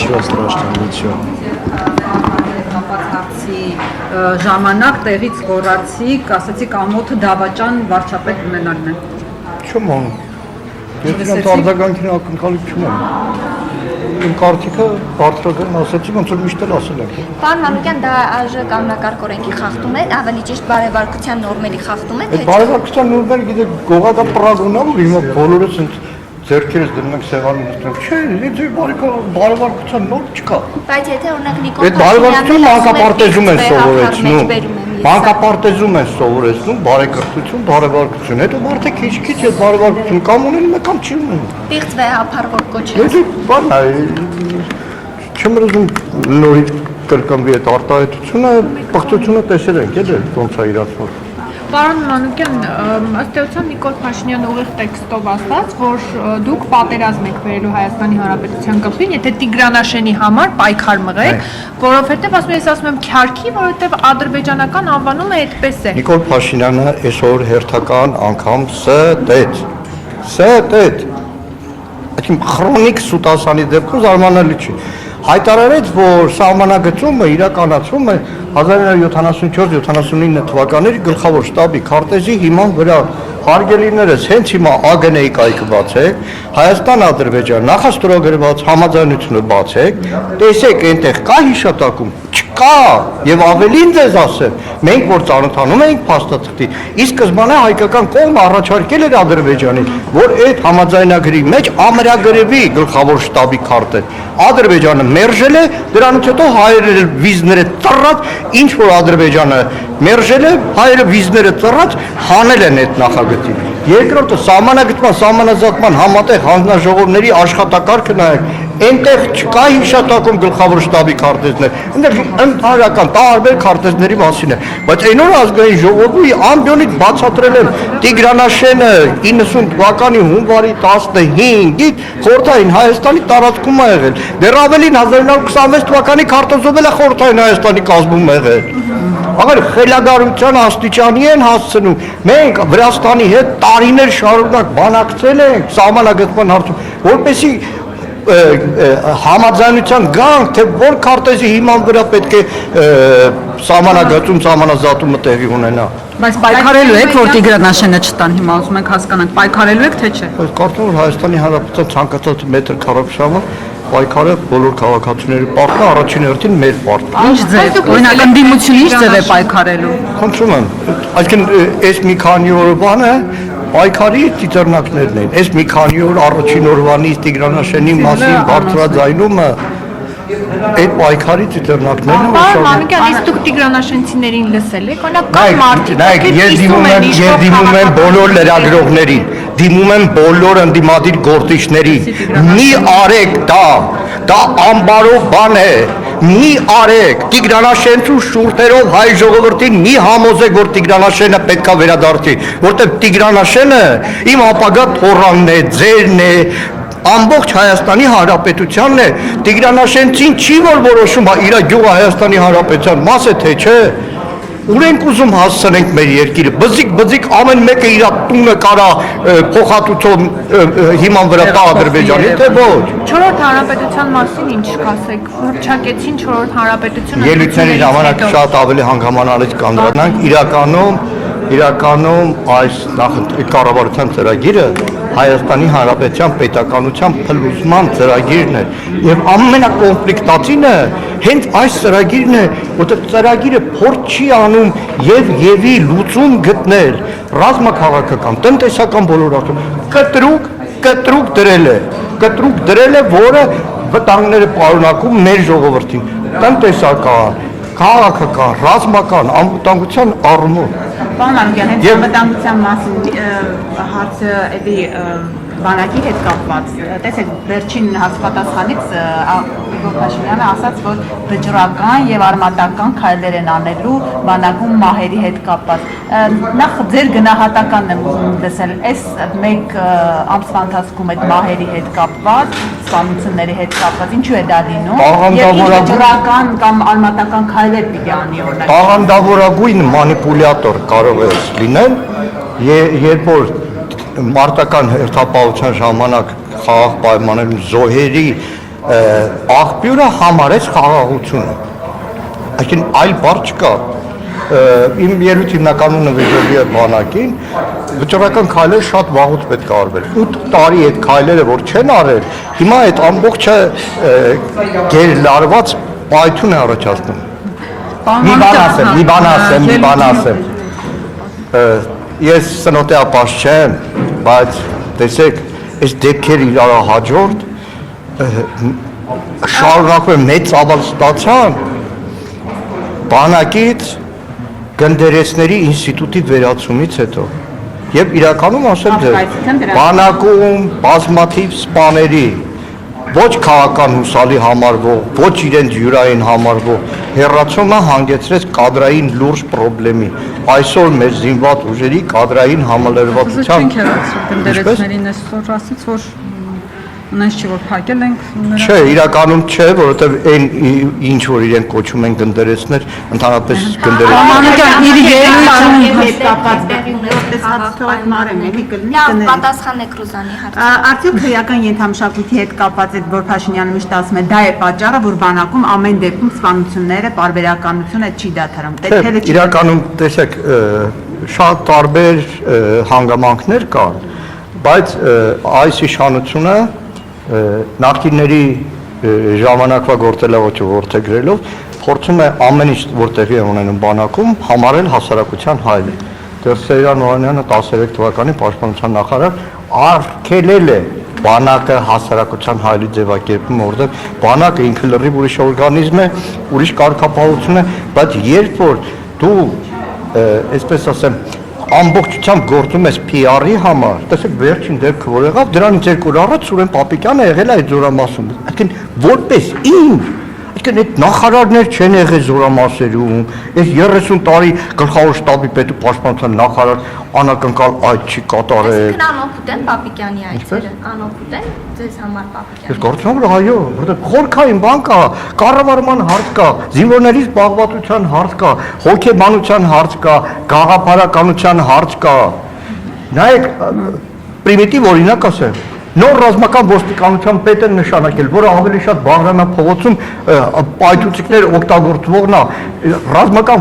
Ничего страшного, ничего. Ժամանակ տեղից գոռացիք, ասացիք ամոթը դավաճան վարչապետ ունենալն է։ Չում անում։ Ես արձագանքին ակնկալիք չունեմ։ Իմ կարծիքը բարձրագույն ասացի, ոնց որ միշտ էլ ասել եմ։ Պարոն Մանուկյան, դա ԱԺ կանոնակարգ օրենքի խախտում է, ավելի ճիշտ բարեվարկության նորմերի խախտում է, թե չէ։ Բարեվարկության նորմերը գիտեք գողադա պրագունա, որ հիմա բոլորս ընդ ձեռքերս դնում ենք սեղանի նստում։ Չէ, ինձ բարեվարկության նորմ չկա։ Բայց եթե օրինակ Նիկոլ Այդ բարեվարկությունը մանկապարտեզում են սովորեցնում։ Մանկապարտեզում են սովորեցնում բարեկրթություն, բարեվարկություն։ Հետո մարդը քիչ-քիչ այդ բարեվարկություն կամ ունենում է կամ չի ունենում։ Պիղծ վեհափառ որ կոչել։ Եթե բան է, չեմ ուզում նորից կրկնվի այդ արտահայտությունը, պղծությունը տեսել ենք, էլի ոնց է իրացվում։ Պարոն Մանուկյան, ըստ էության Նիկոլ Փաշինյանը ուղիղ տեքստով ասաց, որ դուք պատերազմ եք բերելու Հայաստանի Հանրապետության գլխին, եթե Տիգրանաշենի համար պայքար մղեք, որովհետև ասում ես ասում եմ քյարքի, որովհետև ադրբեջանական անվանումը այդպես է։ Նիկոլ Փաշինյանը այսօր հերթական անգամ Այդ քրոնիկ սուտասանի դեպքում զարմանալի չի։ Հայտարարեց, որ սահմանագծումը իրականացվում է 1974-79 թվականների գլխավոր շտաբի քարտեզի հիման վրա։ Հարգելիներս, հենց հիմա ԱԳՆ-ի կայքը բացեք, Հայաստան-Ադրբեջան նախաստորագրված համաձայնությունը բացեք, տեսեք այնտեղ կա հիշատակում, չկա, եւ ավելին ձեզ ասեմ, մենք որ ծանոթանում էինք փաստաթղթի, ի սկզբանե հայկական կողմը առաջարկել էր Ադրբեջանին, որ այդ համաձայնագրի մեջ ամրագրվի գլխավոր շտաբի քարտը։ Ադրբեջանը մերժել է, դրանից հետո հայերը վիզները ծռած, ինչ որ Ադրբեջանը մերժել է, հայերը վիզները ծռած հանել են այդ նախագծին։ Երկրորդը սահմանագծման, սահմանազատման համատեղ հանձնաժողովների աշխատակարգը նայեք, այնտեղ չկա հիշատակում գլխավոր շտաբի քարտեզներ, այնտեղ ընդհանրական տարբեր քարտեզների մասին է, բայց այն օր ազգային ժողովի ամբիոնից բացատրել են Տիգրանաշենը 90 թվականի հունվարի 15-ից խորհրդային Հայաստանի տարածքում է եղել, դեռ ավելին 1926 թվականի քարտեզով էլ է խորհրդային Հայաստանի կազմում եղել։ Աղեր խելագարության աստիճանի են հասցնում, մենք Վրաստանի հետ տարիներ շարունակ բանակցել ենք սահմանագծման հարցում, որպեսզի համաձայնության գանք, թե որ քարտեզի հիման վրա պետք է սահմանագծում, սահմանազատումը տեղի ունենա։ Բայց պայքարելու եք, որ Տիգրանաշենը չտան, հիմա ուզում եք հասկանանք, պայքարելու եք, թե չէ։ Բայց կարծում եմ Հայաստանի Հանրապետության ցանկացած մետր քառակուսամը պայքարը բոլոր քաղաքացիների պարտքն է, առաջին հերթին մեր պարտքն։ Ինչ ձև, օրինակ ընդդիմությունը ինչ ձև է պայքարելու։ Խնդրում եմ, այսինքն այս մի քանի օր բանը պայքարի ծիծեռնակներն են։ Այս մի քանի օր առաջին օրվանից Տիգրանաշենի մասին բարձրաձայնումը այդ պայքարի ծիծեռնակներն են։ Պարոն Մանուկյան, իսկ դուք Տիգրանաշենցիներին լսել եք, օրինակ կան մարդիկ, ովքեր ես դիմում եմ բոլոր լրագրողներին, դիմում եմ բոլոր ընդդիմադիր գործիչներին, մի արեք դա ամբարով բան է, մի արեք, Տիգրանաշենցու շուրթերով հայ ժողովրդին մի համոզեք, որ Տիգրանաշենը պետքա վերադարձի, որտեղ Տիգրանաշենը իմ ապագա թոռանն է, ձերն է, ամբողջ Հայաստանի Հանրապետությանն է, Տիգրանաշենցին չի որ որոշում իր գյուղը Հայաստանի Հանրապետության մաս է, թե չէ։ Ուր ենք ուզում հասցնենք մեր երկիրը, բզիկ ամեն մեկը իր տունը կարա փոխհատուցող հիման վրա տա Ադրբեջանի, թե ոչ։ Չորրորդ հանրապետության մասին ինչ կասեք, հռչակեցին չորրորդ հանրապետությունը։ Ելույթների ժամանակ շատ ավելի հանգամանալից կանդրանանք, իրականում այս կառավարության ծրագիրը Հայաստանի Հանրապետության պետականության փլուզման ծրագիրն է եւ ամենակոնֆլիկտածինը հենց այս ծրագիրն է, որտեղ ծրագիրը փորձ չի անում եւի լուծում գտնել ռազմաքաղաքական, տնտեսական բոլոր առումով կտրուկ դրել է, որը վտանգները պարունակում մեր ժողովրդին, տնտեսական, քաղաքական, ռազմական, անվտանգության առումով։ Պարոն Մանուկյան, հենց անվտանգության մասին հարցը էլի բանակի հետ կապված, տեսեք, վերջին հաշվապատասխանից Նիկոլ Փաշինյանը ասաց, որ վճռական եւ արմատական քայլեր են անելու բանակում մահերի հետ կապված։ Նախ ձեր գնահատականն եմ ուզում լսել, այս մեկ ամսվա ընթացքում այդ մահերի հետ կապված, սպանությունների հետ կապված, ինչու է դա լինում եւ ինչ վճռական կամ արմատական քայլեր պիտի անի օրինակ։ Աղանդավորագույն մանիպուլյատոր կարող է լինել, երբ որ մարտական հերթապահության ժամանակ խաղաղ պայմաններում զոհերի աղբյուրը համարեց խաղաղությունը։ Այսինքն այլ բառ չկա։ Իմ երույթ հիմնականում նվիրելի է բանակին, վճռական քայլեր շատ վաղուց պետք է արվեր։ 8 տարի այդ քայլերը որ չեն արել, հիմա այդ ամբողջը գերլարված պայթուն է առաջացնում։ Մի բան ասեմ։ Ես սնոտեապաշ չեմ, բայց տեսեք, այս դեպքերը իրար հաջորդ շարունակվում մեծ ծավալ ստացան բանակից գնդերեցների ինստիտուտի վերացումից հետո եւ իրականում ասեմ ձեզ բանակում բազմաթիվ սպաների ոչ քաղաքական հուսալի համարվող, ոչ իրենց յուրային համարվող հերացումը հանգեցրեց կադրային լուրջ խնդրի։ Այսօր մեր զինված ուժերի կադրային համալրվածության գնդերեցներին այսօր ասից որ Ունես չի որ փակել ենք Չէ, իրականում չէ, որովհետև այն ինչ որ իրենք կոչում են գնդերեցներ, ընդհանրապես գնդերեցներ իր երևույթում հետ կապված որպես հաղթող մարեմ էլի կլինի կներեք։ Պատասխանեք Ռուզանի հարցին։ Արդյոք քրեական ենթամշակույթի հետ կապված այդ որ Փաշինյանը միշտ ասում է, դա է պատճառը, որ բանակում ամեն դեպքում սպանությունները, պարբերականությունը չի դադարում։ Իրականում տեսեք, շատ տարբեր հանգամանքներ կան, բայց այս իշխանությունը նախկինների ժամանակվա գործելավոճը որդեգրելով փորձում է ամեն ինչ որ տեղի է ունենում բանակում համարել հասարակության հայելը։ Դեռ Սերյան Օհանյանը 13 թվականին պաշտպանության նախարար արգելել է բանակը հասարակության հայելի ձևակերպում, որտեղ բանակը ինքը լրիվ ուրիշ օրգանիզմ է, ուրիշ կարգապահություն է, բայց երբ որ դու այսպես ասեմ ամբողջությամբ գործում ես PR-ի համար, տեսեք վերջին դեպքը որ եղավ, դրանից 2 օր առաջ Սուրեն Պապիկյանը եղել է այդ զորամասում։ Այսինքն որպես ինչ, այսինքն այդ նախարարներ չեն եղել զորամասերում, այս 30 տարի գլխավոր շտաբի պետու պաշտպանության նախարար անակնկալ այդ չի կատարել։ Այսինքն անօգուտ են Պապիկյանի այցերը, անօգուտ են ձեզ համար Պապիկյանը։ Ես կարծում եմ, այո, որտեղ խորքային բան կա, կառավարման հարց կա, զինվորների զբաղվածության հարց կա, հոգեբանության հարց կա, գաղափարականության հարց կա։ Նայեք, պրիմիտիվ օրինակ ասեմ, նոր ռազմական ոստիկանության պետ են նշանակել, որը ավելի շատ Բաղրամյա փողոցում պայթուցիկներ օգտագործվողն է, ռազմական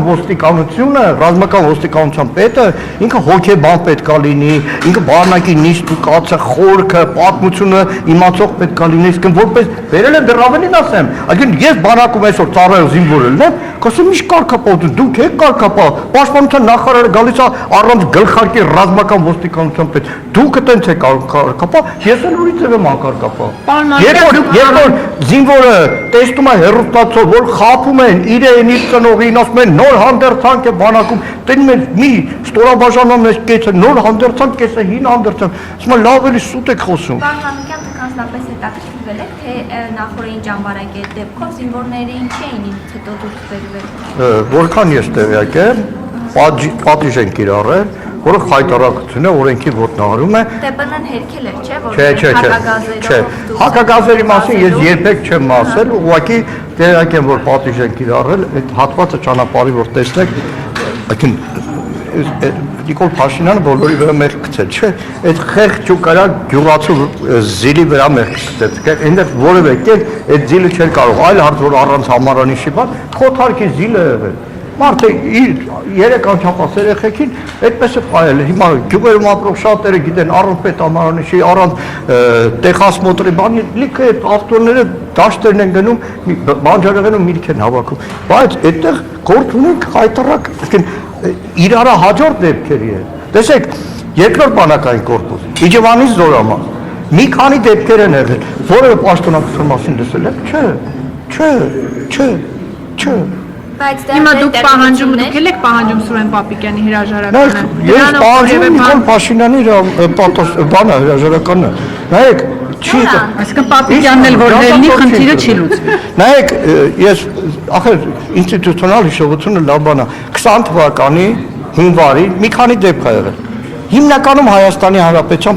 ոստիկանության պետը ինքը հոգեբան պետք է լինի, ինքը բանակի նիստ ու կացը, խորքը, պատմությունը իմացող պետք է լինի, իսկ որպես վերել եմ դեռ ավելին ասեմ, այսինքն ես բանակում այսօր ծառայող զինվոր եմ, կասեմ ի՞նչ կարգապահություն, դուք եք կարգապահ, պաշտպանության նախարարը գալիս է առանց գլխարկի ռազմական ոստիկանության պետ, դուք այտենց եք կարգապահ, ես ուրիշ ձև եմ անկարգապահ։ Երբ որ զինվորը տեսնում է հեռուստացով, որ խաբում են իրեն իր ծնողին, ասում են նոր հանդերձանք է բանակում, տենում են մի ստորաբաժանում ես կեցը, նոր հանդերձանք, կեսը հին հանդերձանք, ասում են լավ էլի սուտ եք խոսում։ Պարոն Մանուկյան, դուք անձնապես հետաքրքրվել եք, թե նախորդին ճամբարակի այդ դեպքով զինվորները ինչ էին ինձ հետո դուրս բերվել։ Որքան ես տեղյակ եմ, պատիժ են կիրառել, որը խայտարակություն է, օրենքի ոտնահարում է։ ՏՊՆ-ն հերքել էր, չէ՞, որ Չէ, հակագազերի մասին ես երբեք չեմ ասել, ուղղակի տեղյակ եմ, որ պատիժ են կիրառել, այդ հատվածը ճանապարհի որ տեսնեք, Նիկոլ Փաշինյանը բոլորի վրա մեղք գցել, չէ, այդ խեղճ ու կարակ գյուղացու զիլի վրա մեղք գցել, այնտեղ որևէ կերպ այդ զիլը չէր կարող, այլ հարց որ առանց համարանիշի բան, խոթարքի զիլը եղել։ Մարդը իր 3 անչափահաս երեխեքին այդպես է փայել։ Հիմա գյուղերում ապրող շատերը գիտեն առանց պետամանիշի, առանց տեխասմոտրի բանի, լիքը այդ ավտոները դաշտերն են գնում, բանջարեղենում միրգ են հավաքում։ Բայց այդտեղ գործ ունենք խայտարակ, իրար հաջորդ դեպքերի է։ Տեսեք, երկրորդ բանակային կորպուս, Իջևանի զորամաս, մի քանի դեպքեր են եղել, որևէ պաշտոնակցության մասին լսել եք, չէ։ Հիմա դուք պահանջում եք պահանջում Սուրեն Պապիկյանի հրաժարականը։ Ես պահանջում եմ Նիկոլ Փաշինյանի բանը հրաժարականը։ Նայեք, չի այսինքն Պապիկյանն էլ որ ելնի խնդիրը չի լուծվի։ Նայեք, ես ախր ինստիտուցիոնալ հիշողությունը լավ բան է։ 20 թվականի հունվարին մի քանի դեպք ա եղել։ Հիմնականում Հայաստանի Հանրապետության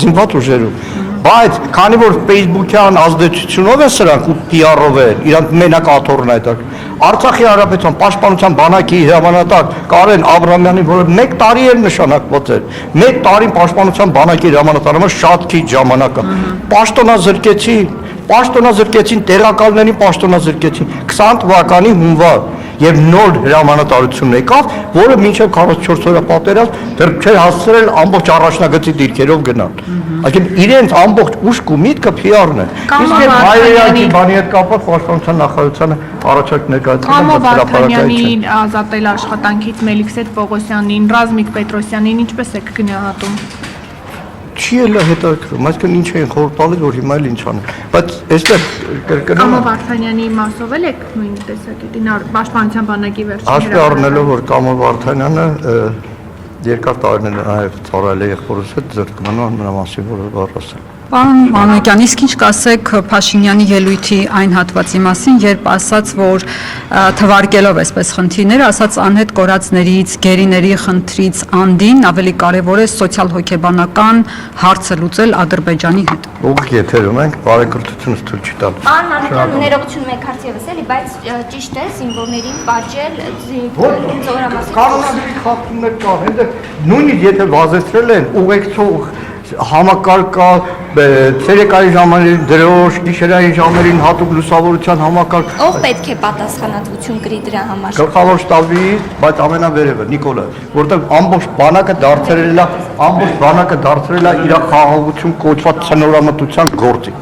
զինված ուժերում բայց քանի որ Facebook-յան ազդեցությունով է սրանք ու PR-ով է, իրանք մենակ աթոռն է դա։ Արցախի Հանրապետության պաշտպանության բանակի հրամանատար Կարեն Աբրամյանի, որը 1 տարի էր նշանակված էր, 1 տարին պաշտպանության բանակի հրամանատարը շատ քիչ ժամանակ է։ Պաշտոնազրկեցի, Պաշտոնազրկեցին, տեղակալներին պաշտոնազրկեցին 20 թվականի հունվար եւ նոր հրամանատարություն եկավ, որը մինչեւ 44 օրյա պատերազմ դեռ չէր հասցրել ամբողջ առաջնագծի դիրքերով գնալ։ Այսինքն իրենց ամբողջ ուշք ու միտքը PR-ն է։ Իսկ այդ հայերենի բանի հետ կապված պաշտպանության նախարարությանը առաջարկ Կամո Վարդանյանի ներկայացնում ազատել աշխատանքից Մելիքսեթ Պողոսյանին, Ռազմիկ Պետրոսյանին ինչպես եք գնահատում։ չի էլ հետաքրքրում, այսինքն ինչ են խորհուրդ տալիս, որ հիմա էլ ինչ անեն։ Բայց այստեղ կրկնում Կամո Վարդանյանի մասով էլ եք նույն տեսակետին պաշտպանության բանակի վերջին հաշվի առնելով, որ Կամո Վարդանյանը երկար տարիներ նաև ծառայել է եղբորուս հետ զրկման նրա մասին որը բառ ասել։ Պարոն Մանուկյան, իսկ ինչ կասեք Փաշինյանի ելույթի այն հատվածի մասին, երբ ասաց, որ թվարկելով այսպես խնդիրները, ասաց անհետ կորածներից, գերիների խնդրից անդին ավելի կարևոր է սոցիալ-հոգեբանական հարցը լուծել Ադրբեջանի հետ։ Ուղղակի եթերում ենք, բարեկրթությունս թույլ չի տալ։ Պարոն Մանուկյան, ներողություն մեկ հարց եւս էլի, բայց ճիշտ է զինվորներին պատժել զորամասի։ Կանոնադրի խախտումներ կան, այնտեղ նույնիսկ եթե վազեցրել են ուղեկցող համակարգ կա, ցերեկային ժամերին դրոշ, գիշերային ժամերին հատուկ լուսավորության համակարգ։ Ով պետք է պատասխանատվություն կրի դրա համար։ Գլխավոր շտաբի, բայց ամենավերևը Նիկոլը, որտեղ ամբողջ բանակը դարձրել է իր խաղաղություն կոչված ցնորամտության գործի։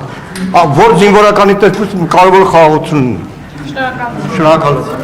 Որ զինվորականի տեսքից կարևոր խաղաղություն ունի։ Շնորհակալ եմ։